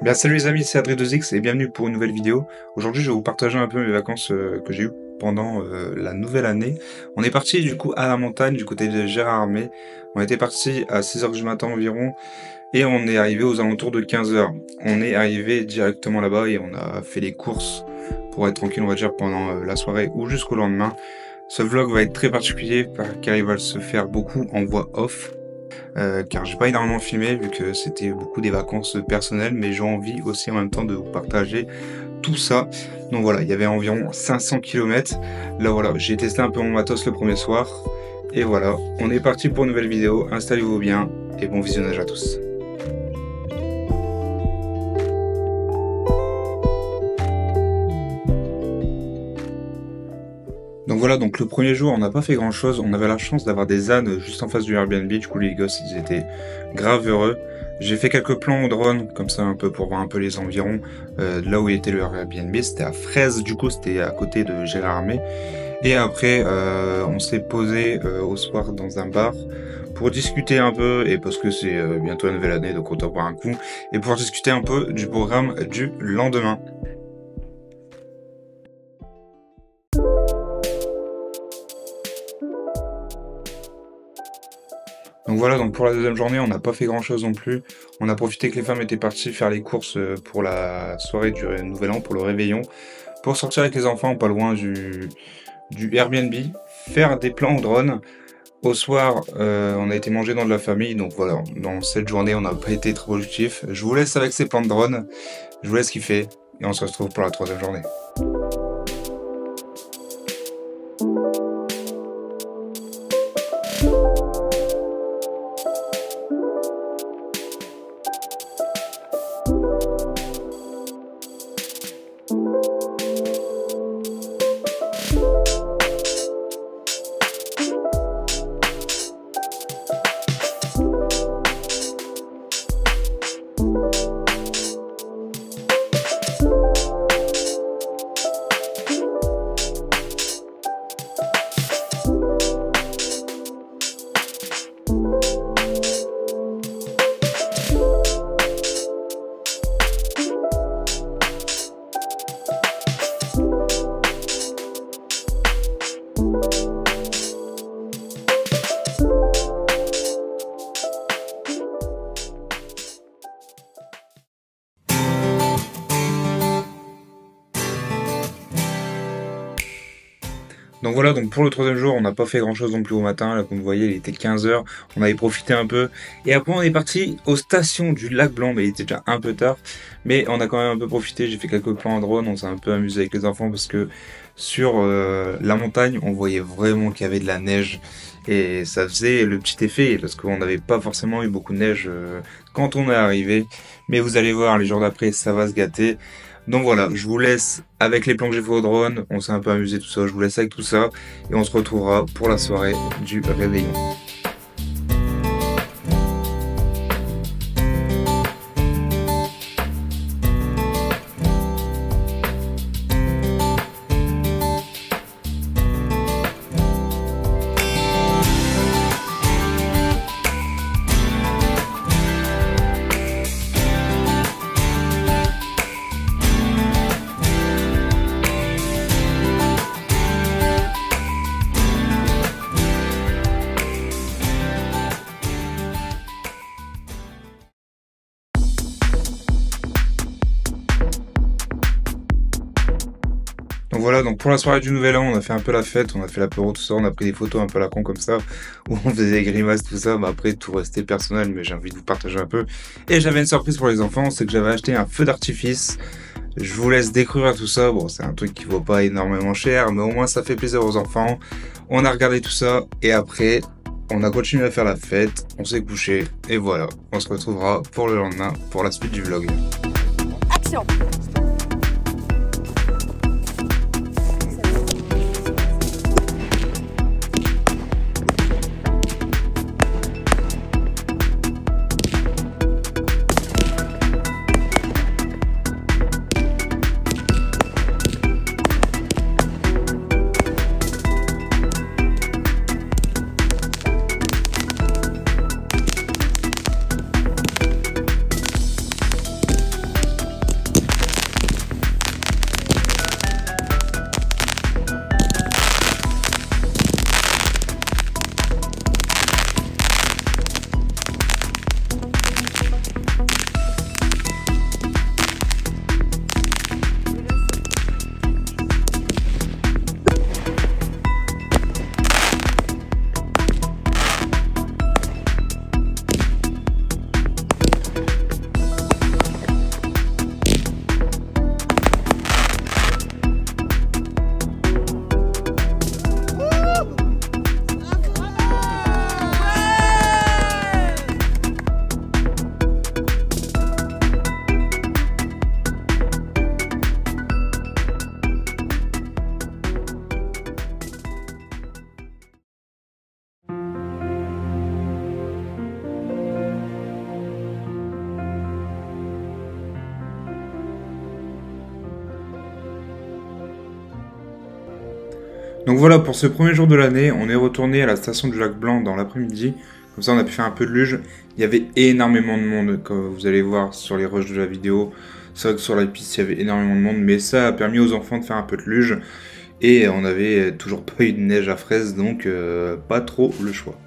Bien, salut les amis, c'est Adré2X et bienvenue pour une nouvelle vidéo. Aujourd'hui, je vais vous partager un peu mes vacances que j'ai eues pendant la nouvelle année. On est parti du coup à la montagne du côté de Gérardmer. On était parti à 6 h du matin environ et on est arrivé aux alentours de 15 h. On est arrivé directement là-bas et on a fait les courses pour être tranquille, on va dire, pendant la soirée ou jusqu'au lendemain. Ce vlog va être très particulier car il va se faire beaucoup en voix off. Car j'ai pas énormément filmé vu que c'était beaucoup des vacances personnelles, mais j'ai envie aussi en même temps de vous partager tout ça. Donc voilà, il y avait environ 500 km. Là voilà, j'ai testé un peu mon matos le premier soir. Et voilà, on est parti pour une nouvelle vidéo. Installez-vous bien et bon visionnage à tous. Donc voilà, donc le premier jour, on n'a pas fait grand chose. On avait la chance d'avoir des ânes juste en face du Airbnb. Du coup, les gosses, ils étaient grave heureux. J'ai fait quelques plans au drone, comme ça, un peu pour voir un peu les environs. Là où était le Airbnb, c'était à Fraise, du coup, c'était à côté de Gérardmer. Et après, on s'est posé au soir dans un bar pour discuter un peu, et parce que c'est bientôt la nouvelle année, donc autant boire un coup, et pour discuter un peu du programme du lendemain. Donc voilà, donc pour la deuxième journée, on n'a pas fait grand chose non plus. On a profité que les femmes étaient parties faire les courses pour la soirée du Nouvel An, pour le réveillon, pour sortir avec les enfants pas loin du Airbnb, faire des plans au drone. Au soir, on a été manger dans de la famille, donc voilà, dans cette journée, on n'a pas été trop productif. Je vous laisse avec ces plans de drone, je vous laisse kiffer, et on se retrouve pour la troisième journée. Donc voilà, donc pour le troisième jour, on n'a pas fait grand chose non plus au matin. Là, comme vous voyez, il était 15 h. On avait profité un peu. Et après, on est parti aux stations du Lac Blanc. Mais il était déjà un peu tard. Mais on a quand même un peu profité. J'ai fait quelques plans en drone. On s'est un peu amusé avec les enfants parce que sur la montagne, on voyait vraiment qu'il y avait de la neige. Et ça faisait le petit effet parce qu'on n'avait pas forcément eu beaucoup de neige quand on est arrivé. Mais vous allez voir, les jours d'après, ça va se gâter. Donc voilà, je vous laisse avec les plans que j'ai fait au drone, on s'est un peu amusé tout ça, je vous laisse avec tout ça, et on se retrouvera pour la soirée du réveillon. Donc voilà, donc pour la soirée du Nouvel An, on a fait un peu la fête, on a fait l'apéro, tout ça, on a pris des photos un peu à la con comme ça, où on faisait des grimaces, tout ça, mais après tout restait personnel, mais j'ai envie de vous partager un peu. Et j'avais une surprise pour les enfants, c'est que j'avais acheté un feu d'artifice. Je vous laisse découvrir tout ça, bon c'est un truc qui vaut pas énormément cher, mais au moins ça fait plaisir aux enfants. On a regardé tout ça, et après, on a continué à faire la fête, on s'est couché, et voilà, on se retrouvera pour le lendemain, pour la suite du vlog. Action! Donc voilà, pour ce premier jour de l'année, on est retourné à la station du Lac Blanc dans l'après-midi. Comme ça, on a pu faire un peu de luge. Il y avait énormément de monde, comme vous allez voir sur les rushs de la vidéo. C'est vrai que sur la piste, il y avait énormément de monde, mais ça a permis aux enfants de faire un peu de luge. Et on avait toujours pas eu de neige à Fraise, donc pas trop le choix.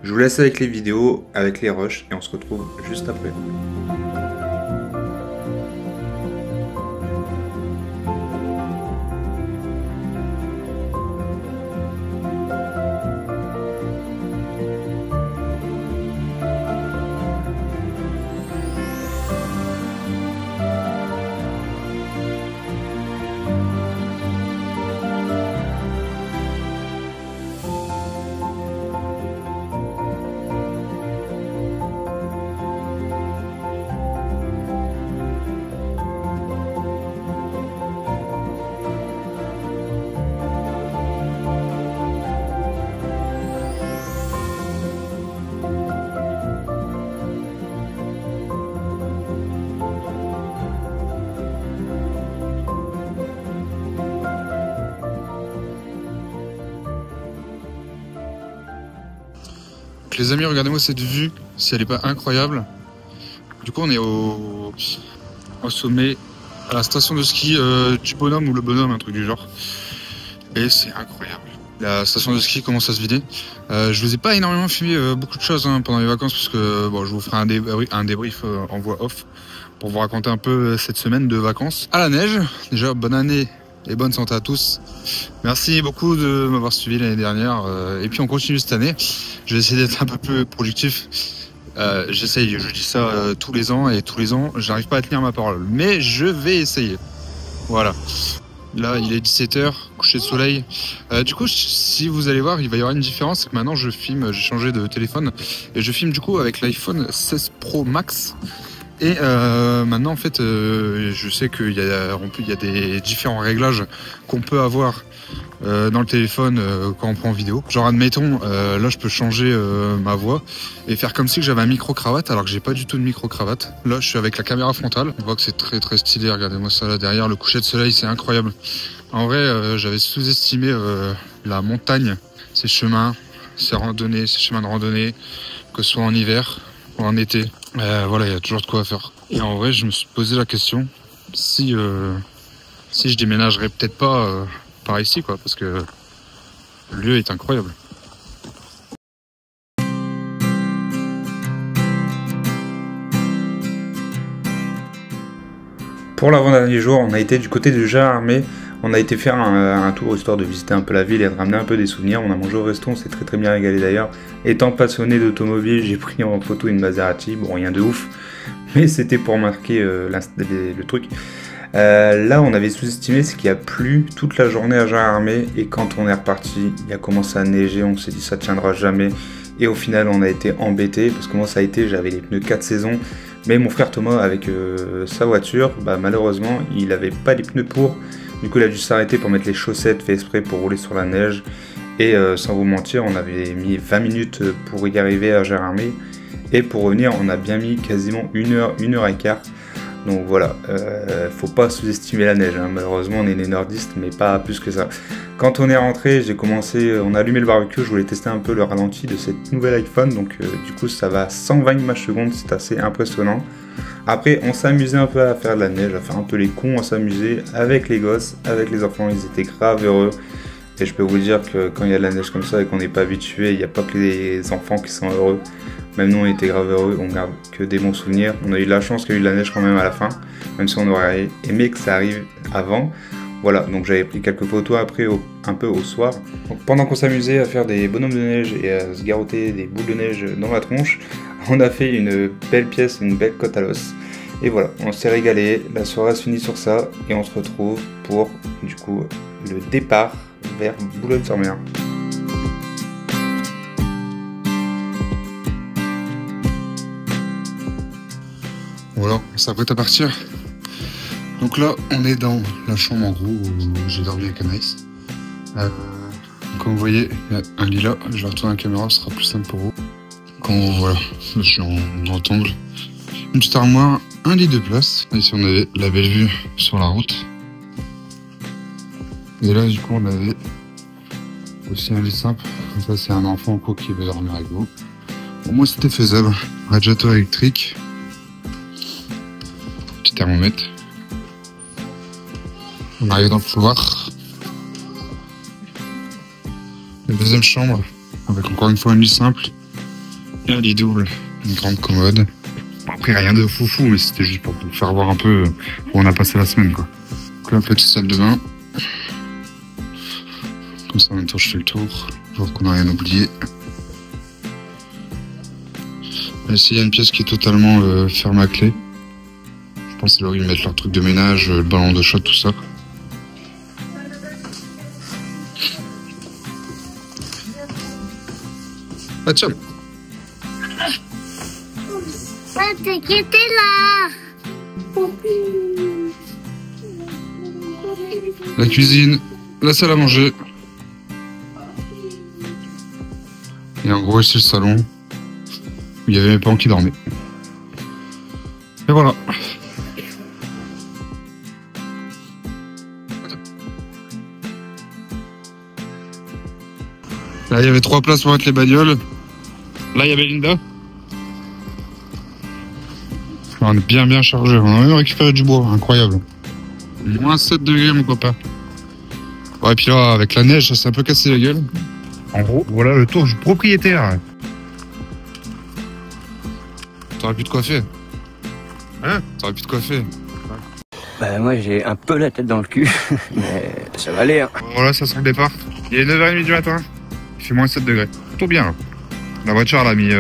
Je vous laisse avec les vidéos, avec les rushs, et on se retrouve juste après. Les amis, regardez-moi cette vue, si elle est pas incroyable. Du coup, on est au sommet, à la station de ski du bonhomme ou le bonhomme, un truc du genre. Et c'est incroyable. La station de ski commence à se vider. Je vous ai pas énormément filmé beaucoup de choses pendant les vacances parce que bon, je vous ferai un débrief en voix off pour vous raconter un peu cette semaine de vacances. À la neige, déjà bonne année et bonne santé à tous. Merci beaucoup de m'avoir suivi l'année dernière. Et puis on continue cette année. Je vais essayer d'être un peu plus productif. J'essaye, je dis ça tous les ans et tous les ans, j'arrive pas à tenir ma parole. Mais je vais essayer. Voilà. Là, il est 17h, coucher de soleil. Du coup, si vous allez voir, il va y avoir une différence. C'est que maintenant, je filme, j'ai changé de téléphone. Et je filme du coup avec l'iPhone 16 Pro Max. Et maintenant, en fait, je sais qu'il y a des différents réglages qu'on peut avoir dans le téléphone quand on prend en vidéo. Genre, admettons, là, je peux changer ma voix et faire comme si j'avais un micro-cravate, alors que j'ai pas du tout de micro-cravate. Là, je suis avec la caméra frontale. On voit que c'est très très stylé. Regardez-moi ça là derrière. Le coucher de soleil, c'est incroyable. En vrai, j'avais sous-estimé la montagne, ses chemins, ses chemins de randonnée, que ce soit en hiver ou en été. Voilà, il y a toujours de quoi faire. Et en vrai, je me suis posé la question si je déménagerais peut-être pas par ici, quoi, parce que le lieu est incroyable. Pour l'avant-dernier jour, on a été du côté du Gérardmer. On a été faire un tour histoire de visiter un peu la ville et de ramener un peu des souvenirs. On a mangé au resto, on s'est très très bien régalé d'ailleurs. Étant passionné d'automobile, j'ai pris en photo une Maserati. Bon, rien de ouf, mais c'était pour marquer le truc. Là, on avait sous-estimé, c'est qu'il y a plu toute la journée à Gérardmer. Et quand on est reparti, il a commencé à neiger. On s'est dit ça tiendra jamais. Et au final, on a été embêtés parce que moi, ça a été, j'avais les pneus 4 saisons. Mais mon frère Thomas, avec sa voiture, malheureusement, il n'avait pas les pneus pour. Du coup, il a dû s'arrêter pour mettre les chaussettes fait exprès pour rouler sur la neige. Et sans vous mentir, on avait mis 20 minutes pour y arriver à Gérardmer. Et pour revenir, on a bien mis quasiment 1 heure et quart. Donc voilà, faut pas sous-estimer la neige. Malheureusement, on est des nordistes, mais pas plus que ça. Quand on est rentré, on a allumé le barbecue. Je voulais tester un peu le ralenti de cette nouvelle iPhone. Donc du coup, ça va à 120 images secondes. C'est assez impressionnant. Après, on s'amusait un peu à faire de la neige, à faire un peu les cons, à s'amuser avec les gosses, avec les enfants. Ils étaient grave heureux. Et je peux vous dire que quand il y a de la neige comme ça et qu'on n'est pas habitué, il n'y a pas que les enfants qui sont heureux. Même nous, on était grave heureux, on garde que des bons souvenirs. On a eu la chance qu'il y ait eu de la neige quand même à la fin, même si on aurait aimé que ça arrive avant. Voilà, donc j'avais pris quelques photos après, un peu au soir. Donc pendant qu'on s'amusait à faire des bonhommes de neige et à se garrotter des boules de neige dans la tronche, on a fait une belle pièce, une belle côte à l'os. Et voilà, on s'est régalé, la soirée se finit sur ça, et on se retrouve pour, du coup, le départ vers Boulogne-sur-Mer. Voilà, on s'apprête à partir. Donc là, on est dans la chambre en gros où j'ai dormi avec Anaïs. Comme vous voyez, il y a un lit là. Je vais retourner la caméra, ce sera plus simple pour vous. Voilà, je suis en grand angle. Une petite armoire, un lit de place. Ici, on avait la belle vue sur la route. Et là, du coup, on avait Aussi un lit simple. Comme ça, c'est un enfant quoi qui veut dormir avec vous. Pour moi, c'était faisable. Radiateur électrique. Petit thermomètre. On arrive dans le couloir. La deuxième chambre, avec encore une fois un lit simple. Et un lit double. Une grande commode. Bon, après, rien de foufou, mais c'était juste pour vous faire voir un peu où on a passé la semaine, quoi. Donc là, petite salle de bain. Comme ça, en même temps, je fais le tour. Voir qu'on n'a rien oublié. Ici, il y a une pièce qui est totalement fermée à clé. Je pense que c'est là où ils mettent leur truc de ménage, le ballon de chat, tout ça. Ah tiens. Qui était là? La cuisine, la salle à manger. Et en gros, ici le salon. Où il y avait mes parents qui dormaient. Et voilà. Là, il y avait 3 places pour mettre les bagnoles. Là, il y avait Linda. On est bien chargé. On a même récupéré du bois. Incroyable. Moins 7 degrés, mon copain. Ouais, et puis là, avec la neige, ça s'est un peu cassé la gueule. En gros, voilà le tour du propriétaire. T'aurais pu te coiffer. Hein? T'aurais pu te coiffer. Bah moi j'ai un peu la tête dans le cul, mais ça va aller. Hein. Voilà, ça sent le départ. Il est 9h30 du matin. Il fait moins 7 degrés. Tout bien. Là. La voiture elle a mis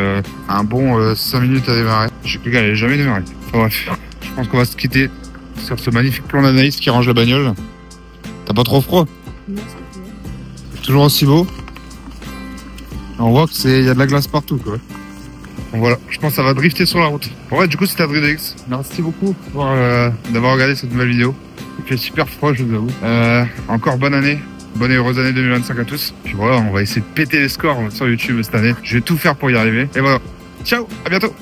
un bon 5 minutes à démarrer. Je sais qu'elle n'allait jamais démarrer. Enfin, bref, je pense qu'on va se quitter sur ce magnifique plan d'Anaïs qui range la bagnole. T'as pas trop froid? Non, c'est toujours aussi beau. On voit qu'il y a de la glace partout, quoi. Bon, voilà, je pense que ça va drifter sur la route. Bon, ouais, du coup, c'était AdrieDX. Merci beaucoup d'avoir regardé cette nouvelle vidéo. Il fait super froid, je vous avoue. Encore bonne année. Bonne et heureuse année 2025 à tous. Puis voilà, on va essayer de péter les scores sur YouTube cette année. Je vais tout faire pour y arriver. Et voilà. Ciao, à bientôt.